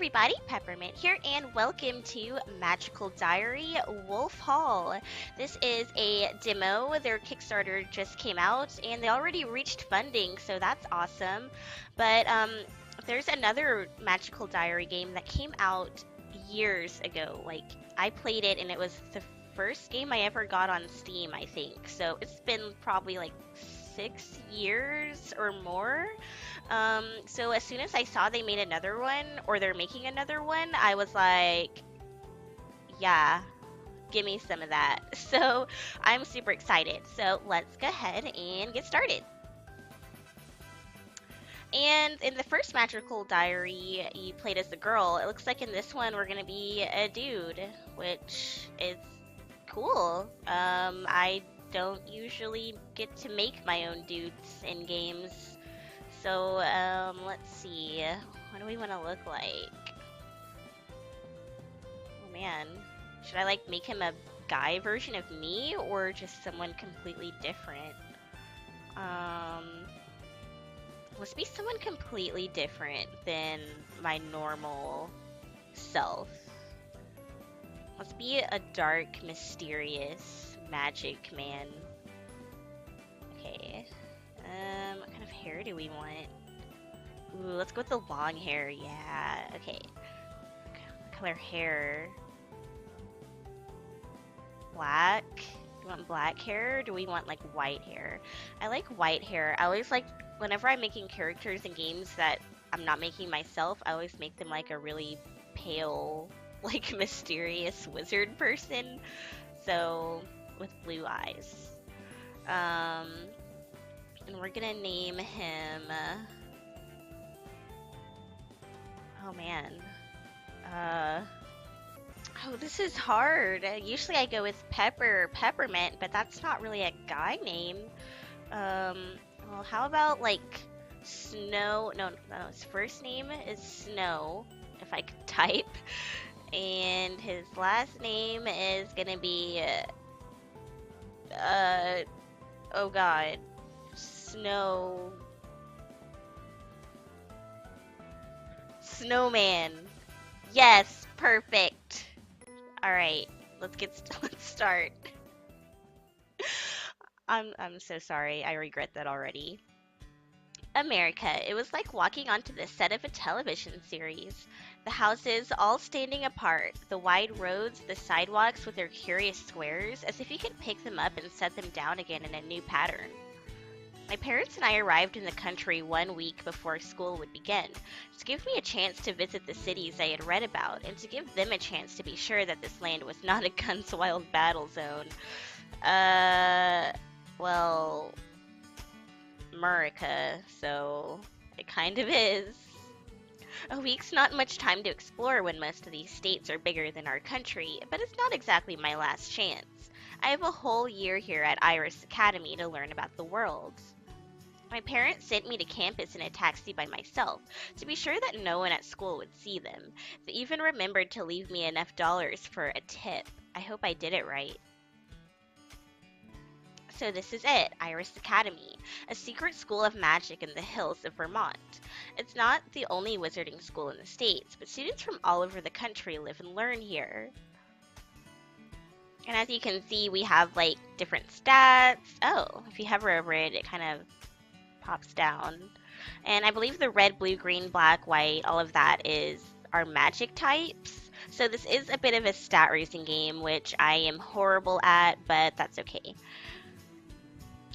everybody, Peppermint here, and welcome to Magical Diary Wolf Hall. This is a demo. Their Kickstarter just came out, and they already reached funding, so that's awesome. But there's another Magical Diary game that came out years ago. Like, I played it, and it was the first game I ever got on Steam, I think. So it's been probably like 6 years or more. So as soon as I saw they made another one, or they're making another one, I was like, yeah, give me some of that. So I'm super excited. So let's go ahead and get started. And in the first Magical Diary, you played as a girl. It looks like in this one we're gonna be a dude, which is cool. I don't usually get to make my own dudes in games. So, let's see. What do we want to look like? Oh man. Should I, like, make him a guy version of me, or just someone completely different? Let's be someone completely different than my normal self. Let's be a dark, mysterious magic man. Okay. What kind of hair do we want? Ooh, let's go with the long hair. Yeah, okay. Color hair. Black? Do you want black hair, or do we want, like, white hair? I like white hair. I always like, whenever I'm making characters in games that I'm not making myself, I always make them, like, a really pale, like, mysterious wizard person. So, with blue eyes. And we're gonna name him, oh man, oh, this is hard. Usually I go with Peppermint, but that's not really a guy name. Well, how about, like, Snow? No, his first name is Snow, if I could type, and his last name is gonna be, oh god. Snowman. Yes, perfect. All right, let's start. I'm so sorry. I regret that already. America. It was like walking onto the set of a television series. The houses all standing apart, the wide roads, the sidewalks with their curious squares, as if you could pick them up and set them down again in a new pattern. My parents and I arrived in the country 1 week before school would begin, to give me a chance to visit the cities I had read about, and to give them a chance to be sure that this land was not a guns wild battle zone. Well, America, so it kind of is. A week's not much time to explore when most of these states are bigger than our country, but it's not exactly my last chance. I have a whole year here at Iris Academy to learn about the world. My parents sent me to campus in a taxi by myself, to be sure that no one at school would see them. They even remembered to leave me enough dollars for a tip. I hope I did it right. So this is it, Iris Academy, a secret school of magic in the hills of Vermont. It's not the only wizarding school in the States, but students from all over the country live and learn here. And as you can see, we have, like, different stats. Oh, if you hover over it, it kind of pops down. And I believe the red, blue, green, black, white, all of that is our magic types. So this is a bit of a stat raising game, which I am horrible at, but that's okay.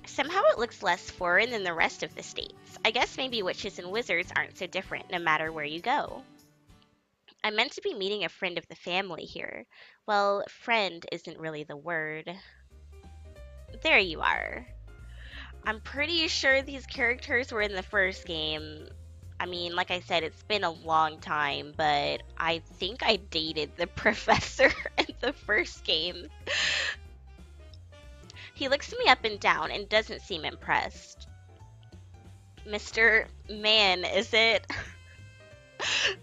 Somehow it looks less foreign than the rest of the states. I guess maybe witches and wizards aren't so different no matter where you go. I'm meant to be meeting a friend of the family here. Well, friend isn't really the word. There you are. I'm pretty sure these characters were in the first game. I mean, like I said, it's been a long time, but I think I dated the professor in the first game. He looks me up and down and doesn't seem impressed. Mr. Man, is it?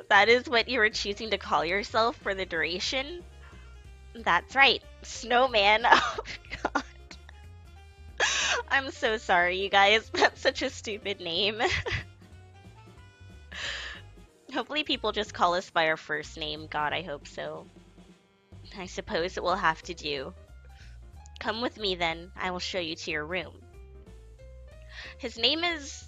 That is what you were choosing to call yourself for the duration? That's right, Snowman. Oh, God. I'm so sorry, you guys. That's such a stupid name. Hopefully people just call us by our first name. God, I hope so. I suppose it will have to do. Come with me then. I will show you to your room. His name is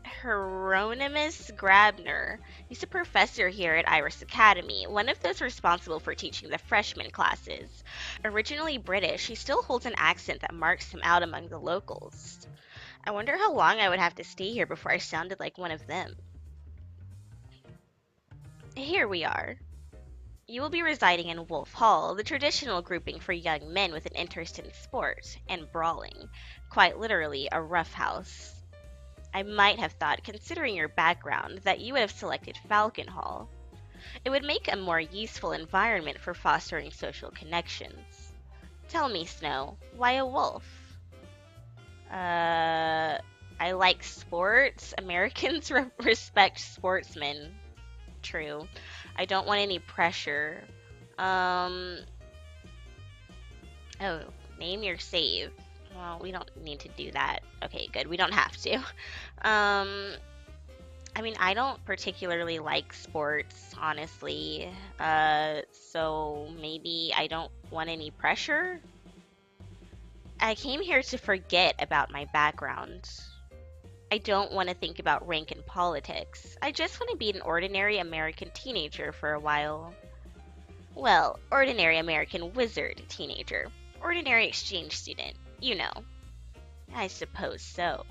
Hieronymus Grabner. He's a professor here at Iris Academy, one of those responsible for teaching the freshman classes. Originally British, he still holds an accent that marks him out among the locals. I wonder how long I would have to stay here before I sounded like one of them. Here we are. You will be residing in Wolf Hall, the traditional grouping for young men with an interest in sport and brawling. Quite literally, a rough house. I might have thought, considering your background, that you would have selected Falcon Hall. It would make a more useful environment for fostering social connections. Tell me, Snow, why a wolf? I like sports. Americans respect sportsmen. True. I don't want any pressure. Oh, name your save. Well, we don't need to do that. Okay, good. We don't have to. I mean, I don't particularly like sports, honestly. So maybe I don't want any pressure? I came here to forget about my background. I don't want to think about rank and politics. I just want to be an ordinary American teenager for a while. Well, ordinary American wizard teenager. Ordinary exchange student. You know. I suppose so.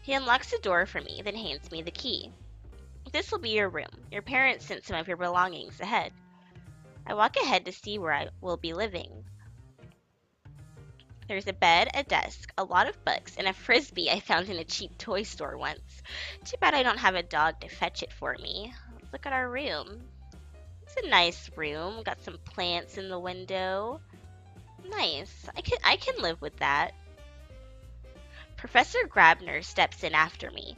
He unlocks the door for me, then hands me the key. This will be your room. Your parents sent some of your belongings ahead. I walk ahead to see where I will be living. There's a bed, a desk, a lot of books, and a frisbee I found in a cheap toy store once. Too bad I don't have a dog to fetch it for me. Let's look at our room. It's a nice room. Got some plants in the window. Nice. I can live with that. Professor Grabner steps in after me.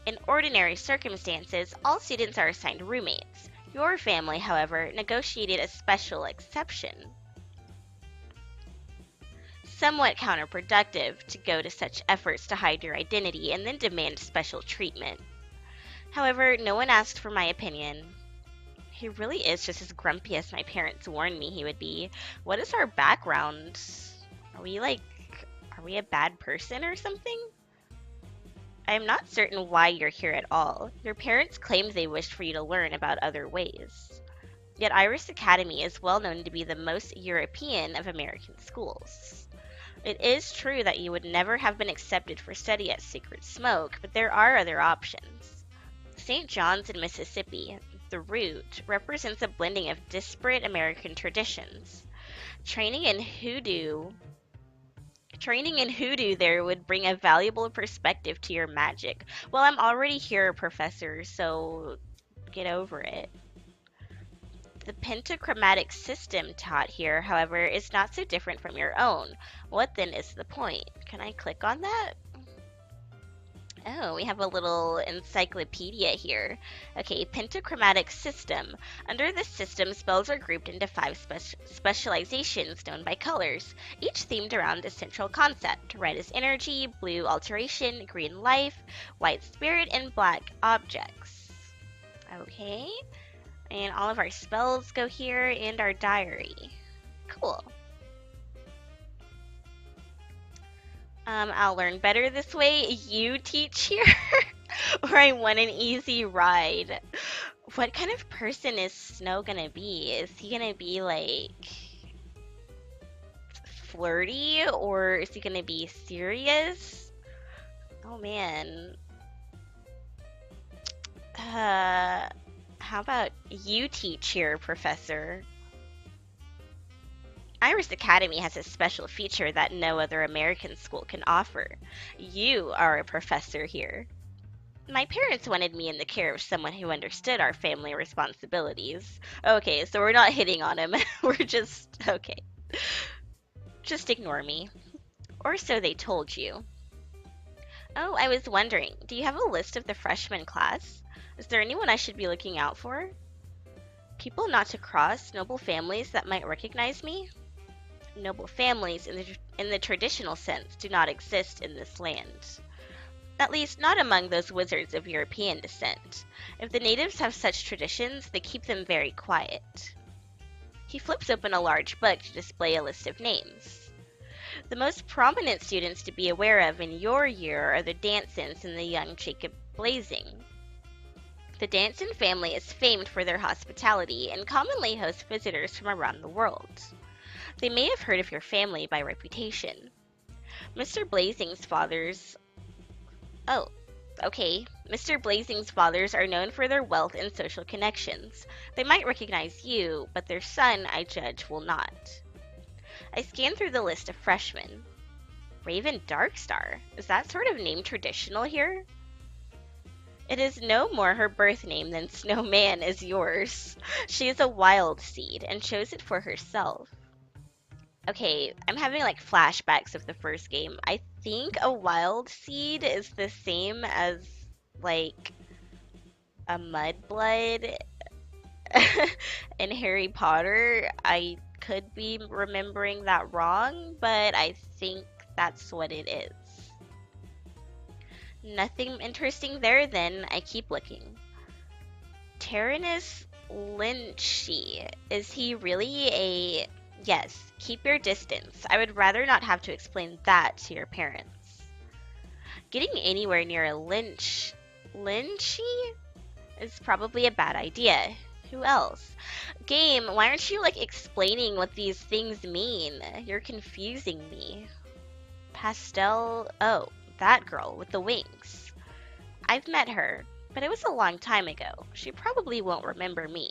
In ordinary circumstances, all students are assigned roommates. Your family, however, negotiated a special exception. Somewhat counterproductive to go to such efforts to hide your identity and then demand special treatment. However, no one asked for my opinion. He really is just as grumpy as my parents warned me he would be. What is our background? Are we a bad person or something? I am not certain why you're here at all. Your parents claimed they wished for you to learn about other ways. Yet Iris Academy is well known to be the most European of American schools. It is true that you would never have been accepted for study at Secret Smoke, but there are other options. St. John's in Mississippi, the route, represents a blending of disparate American traditions. Training in hoodoo there would bring a valuable perspective to your magic. Well, I'm already here, Professor, so get over it. The pentachromatic system taught here, however, is not so different from your own. What then is the point? Can I click on that? Oh, we have a little encyclopedia here. Okay, pentachromatic system. Under this system, spells are grouped into 5 specializations known by colors, each themed around a central concept. Red is energy, blue alteration, green life, white spirit, and black objects. Okay, and all of our spells go here and our diary. Cool. I'll learn better this way. You teach here? Or I want an easy ride. What kind of person is Snow gonna be? Is he gonna be like flirty or is he gonna be serious? Oh man. How about you teach here, Professor? Iris Academy has a special feature that no other American school can offer. You are a professor here. My parents wanted me in the care of someone who understood our family responsibilities. Okay, so we're not hitting on him. We're just, okay. Just ignore me. Or so they told you. Oh, I was wondering, do you have a list of the freshman class? Is there anyone I should be looking out for? People not to cross, noble families that might recognize me? Noble families in the traditional sense do not exist in this land. At least not among those wizards of European descent. If the natives have such traditions, they keep them very quiet. He flips open a large book to display a list of names. The most prominent students to be aware of in your year are the Dansons and the young Jacob Blazing. The Danson family is famed for their hospitality and commonly hosts visitors from around the world. They may have heard of your family by reputation. Mr. Blazing's fathers Oh, okay. Mr. Blazing's fathers are known for their wealth and social connections. They might recognize you, but their son, I judge, will not. I scan through the list of freshmen. Raven Darkstar. Is that sort of name traditional here? It is no more her birth name than Snowman is yours. She is a wild seed and chose it for herself. Okay, I'm having like flashbacks of the first game. I think a wild seed is the same as like a mudblood in Harry Potter. I could be remembering that wrong, but I think that's what it is. Nothing interesting there then. I keep looking. Tyrannus Lynchy. Is he really a... Yes, keep your distance. I would rather not have to explain that to your parents. Getting anywhere near a Lynchy is probably a bad idea. Who else? Game, why aren't you like explaining what these things mean? You're confusing me. Pastel, oh, that girl with the wings. I've met her, but it was a long time ago. She probably won't remember me.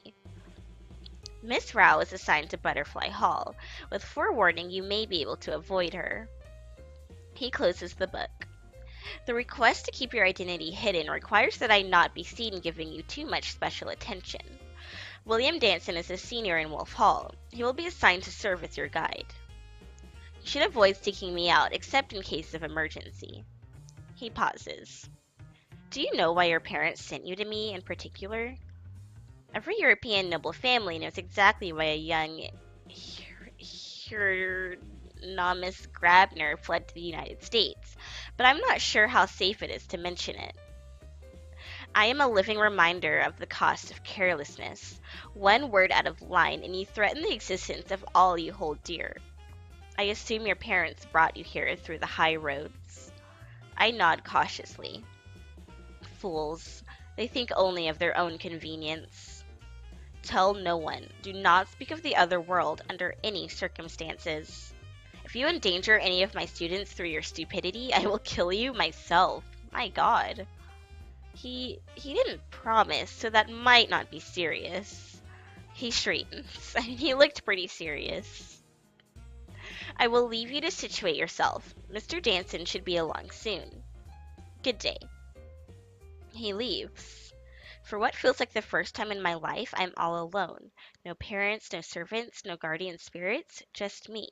Miss Rao is assigned to Butterfly Hall. With forewarning, you may be able to avoid her. He closes the book. The request to keep your identity hidden requires that I not be seen giving you too much special attention. William Danson is a senior in Wolf Hall. He will be assigned to serve as your guide. You should avoid seeking me out, except in case of emergency. He pauses. Do you know why your parents sent you to me in particular? Every European noble family knows exactly why a young Hieronymus Grabner fled to the United States, but I'm not sure how safe it is to mention it. I am a living reminder of the cost of carelessness. One word out of line, and you threaten the existence of all you hold dear. I assume your parents brought you here through the high roads. I nod cautiously. Fools. They think only of their own convenience. Tell no one. Do not speak of the other world under any circumstances. If you endanger any of my students through your stupidity, I will kill you myself. My God. He didn't promise, so that might not be serious. He straightens. I mean, he looked pretty serious. I will leave you to situate yourself. Mr. Danson should be along soon. Good day. He leaves. For what feels like the first time in my life, I'm all alone. No parents, no servants, no guardian spirits, just me.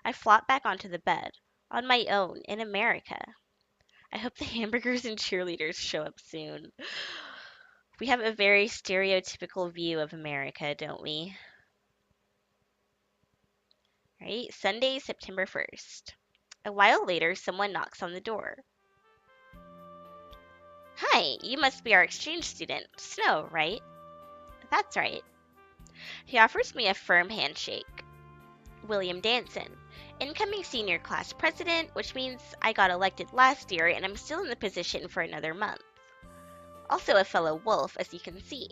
I flop back onto the bed, on my own, in America. I hope the hamburgers and cheerleaders show up soon. We have a very stereotypical view of America, don't we? Right? Sunday, September 1st. A while later, someone knocks on the door. Hi, you must be our exchange student, Snow, right? That's right. He offers me a firm handshake. William Danson, incoming senior class president, which means I got elected last year and I'm still in the position for another month. Also a fellow wolf, as you can see,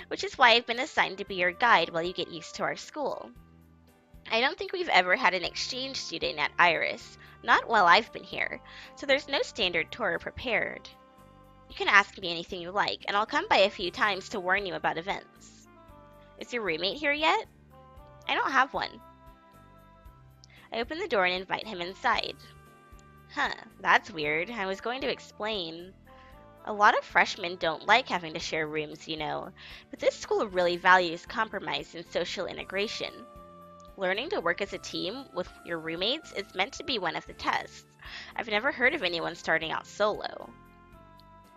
which is why I've been assigned to be your guide while you get used to our school. I don't think we've ever had an exchange student at Iris, not while I've been here, so there's no standard tour prepared. You can ask me anything you like, and I'll come by a few times to warn you about events. Is your roommate here yet? I don't have one. I open the door and invite him inside. Huh, that's weird. I was going to explain. A lot of freshmen don't like having to share rooms, you know, but this school really values compromise and social integration. Learning to work as a team with your roommates is meant to be one of the tests. I've never heard of anyone starting out solo.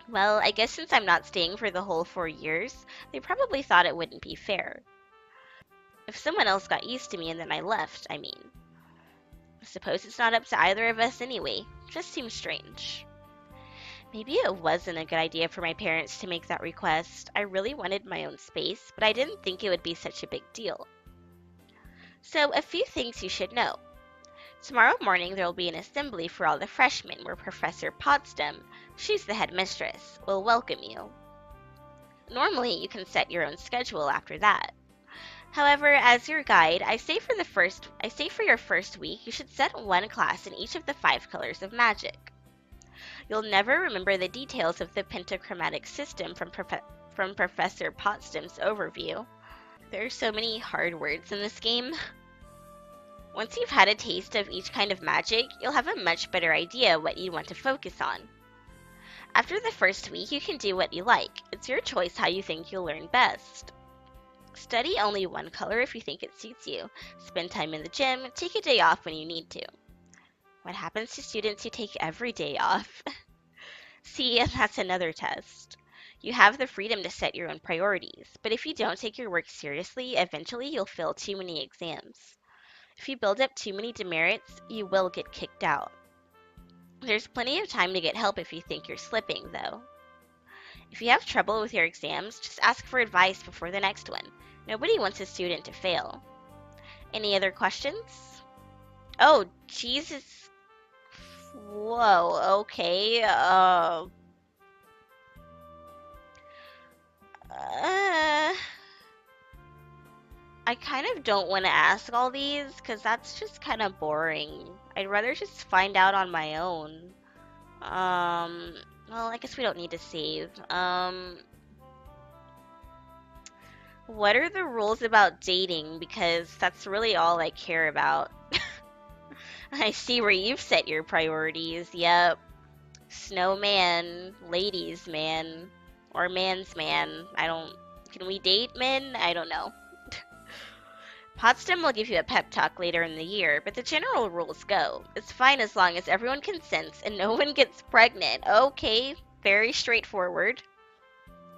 Well, I guess since I'm not staying for the whole 4 years, they probably thought it wouldn't be fair. If someone else got used to me and then I left, I mean. I suppose it's not up to either of us anyway. Just seems strange. Maybe it wasn't a good idea for my parents to make that request. I really wanted my own space, but I didn't think it would be such a big deal. So, a few things you should know. Tomorrow morning there will be an assembly for all the freshmen where Professor Potsdam, she's the headmistress, will welcome you. Normally, you can set your own schedule after that. However, as your guide, I say for your first week, you should set one class in each of the 5 colors of magic. You'll never remember the details of the pentachromatic system from Professor Potsdam's overview. There are so many hard words in this game. Once you've had a taste of each kind of magic, you'll have a much better idea what you want to focus on. After the first week, you can do what you like. It's your choice how you think you'll learn best. Study only one color if you think it suits you. Spend time in the gym. Take a day off when you need to. What happens to students who take every day off? See, that's another test. You have the freedom to set your own priorities, but if you don't take your work seriously, eventually you'll fail too many exams. If you build up too many demerits, you will get kicked out. There's plenty of time to get help if you think you're slipping, though. If you have trouble with your exams, just ask for advice before the next one. Nobody wants a student to fail. Any other questions? Oh, Jesus. Whoa, okay. I kind of don't want to ask all these because that's just kind of boring. I'd rather just find out on my own. Well, I guess we don't need to save. What are the rules about dating? Because that's really all I care about. I see where you've set your priorities. Yep. Snowman, ladies man, or man's man. Can we date men? I don't know. Potsdam will give you a pep talk later in the year, but the general rules go. It's fine as long as everyone consents and no one gets pregnant. Okay, very straightforward.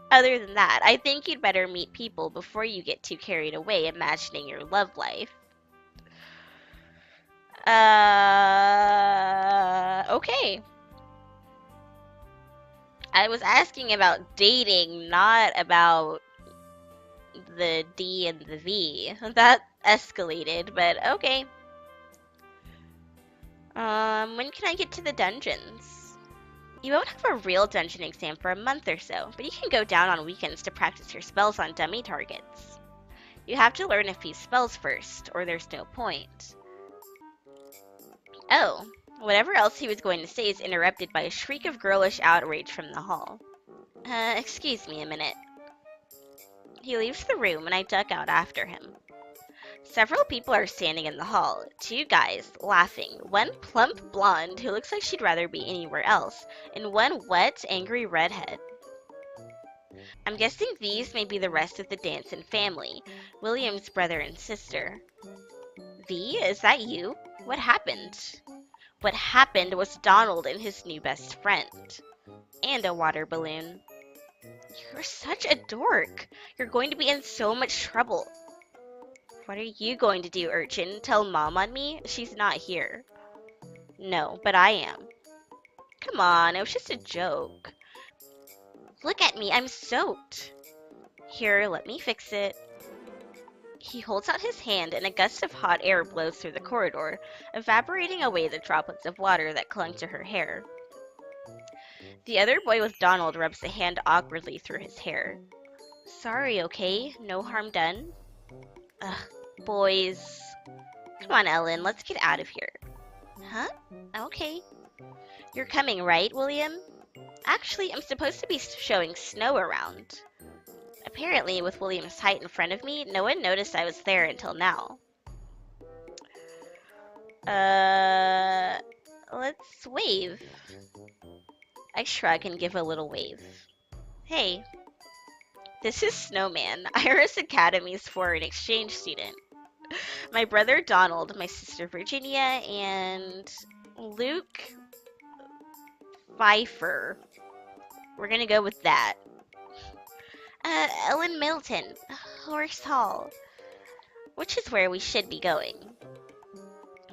Other than that, I think you'd better meet people before you get too carried away imagining your love life. Okay. I was asking about dating, not about the D and the V. That escalated, but okay. When can I get to the dungeons? You won't have a real dungeon exam for a month or so, but you can go down on weekends to practice your spells on dummy targets. You have to learn a few spells first, or there's no point. Oh, whatever else he was going to say is interrupted by a shriek of girlish outrage from the hall. Excuse me a minute. He leaves the room and I duck out after him. Several people are standing in the hall. 2 guys, laughing. One plump blonde who looks like she'd rather be anywhere else, and one wet, angry redhead. I'm guessing these may be the rest of the Danson family, William's brother and sister. V, is that you? What happened? What happened was Donald and his new best friend. And a water balloon. You're such a dork. You're going to be in so much trouble. What are you going to do, urchin? Tell Mom on me? She's not here. No, but I am. Come on, it was just a joke. Look at me, I'm soaked. Here, let me fix it. He holds out his hand and a gust of hot air blows through the corridor, evaporating away the droplets of water that clung to her hair. The other boy with Donald rubs a hand awkwardly through his hair. Sorry, okay? No harm done? Ugh, boys. Come on, Ellen, let's get out of here. Huh? Okay. You're coming, right, William? Actually, I'm supposed to be showing snow around. Apparently, with William's height in front of me, no one noticed I was there until now. Let's wave. I shrug and give a little wave. Hey. This is Snowman, Iris Academy's foreign exchange student. My brother Donald, my sister Virginia, and Luke Pfeiffer. We're gonna go with that. Ellen Middleton, Horse Hall. Which is where we should be going.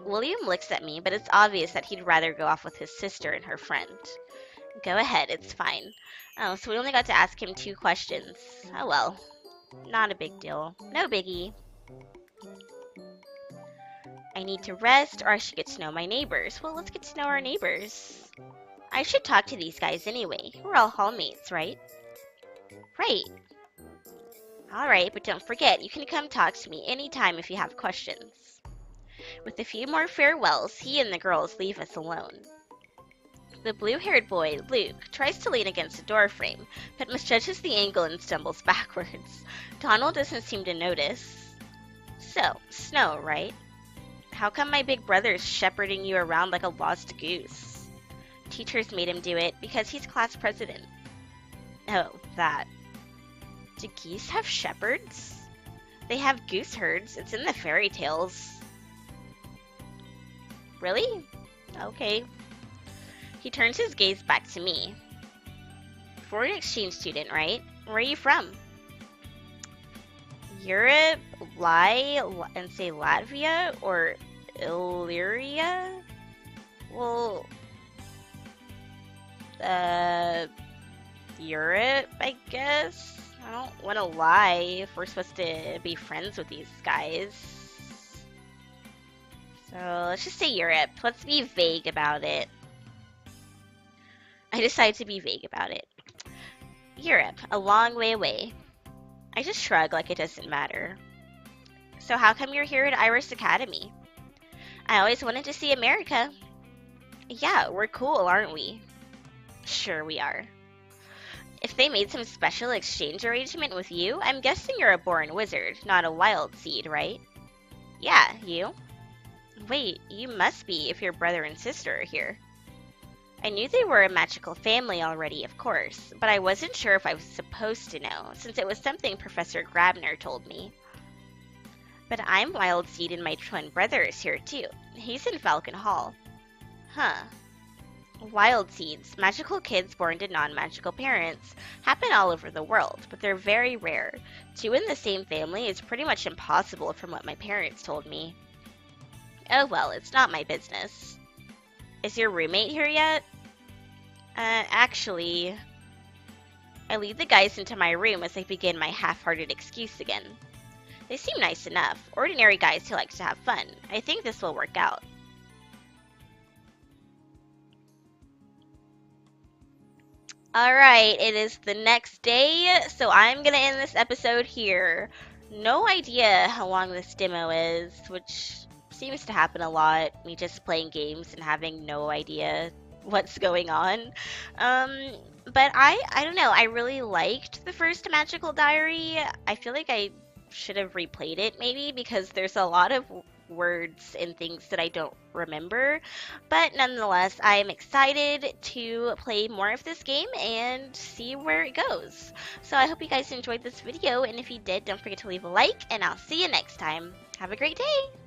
William looks at me, but it's obvious that he'd rather go off with his sister and her friend. Go ahead, it's fine. Oh, so we only got to ask him 2 questions. Oh well, not a big deal. No biggie. I need to rest or I should get to know my neighbors. Well, let's get to know our neighbors. I should talk to these guys anyway. We're all hallmates, right? Right. Alright, but don't forget, you can come talk to me anytime if you have questions. With a few more farewells, he and the girls leave us alone. The blue-haired boy, Luke, tries to lean against the doorframe, but misjudges the angle and stumbles backwards. Donald doesn't seem to notice. So, snow, right? How come my big brother's shepherding you around like a lost goose? Teachers made him do it because he's class president. Oh, that. Do geese have shepherds? They have goose herds. It's in the fairy tales. Really? Okay. He turns his gaze back to me. Foreign exchange student, right? Where are you from? Europe, lie, and say Latvia or Illyria? Well, Europe, I guess. I don't want to lie if we're supposed to be friends with these guys. So let's just say Europe. Let's be vague about it. I decide to be vague about it. Europe, a long way away. I just shrug like it doesn't matter. So how come you're here at Iris Academy? I always wanted to see America. Yeah, we're cool, aren't we? Sure we are. If they made some special exchange arrangement with you, I'm guessing you're a born wizard, not a wild seed, right? Yeah, you? Wait, you must be if your brother and sister are here. I knew they were a magical family already, of course, but I wasn't sure if I was supposed to know, since it was something Professor Grabner told me. But I'm Wild Seed and my twin brother is here too. He's in Falcon Hall. Huh. Wild Seeds, magical kids born to non-magical parents, happen all over the world, but they're very rare. 2 in the same family is pretty much impossible from what my parents told me. Oh well, it's not my business. Is your roommate here yet? Actually, I lead the guys into my room as I begin my half-hearted excuse again. They seem nice enough, ordinary guys who like to have fun. I think this will work out. Alright, it is the next day, so I'm gonna end this episode here. No idea how long this demo is, which seems to happen a lot. Me just playing games and having no idea what's going on. But I don't know, I really liked the first Magical Diary. I feel like I should have replayed it maybe because there's a lot of words and things that I don't remember. But nonetheless, I am excited to play more of this game and see where it goes. So I hope you guys enjoyed this video, and if you did, don't forget to leave a like, and I'll see you next time. Have a great day!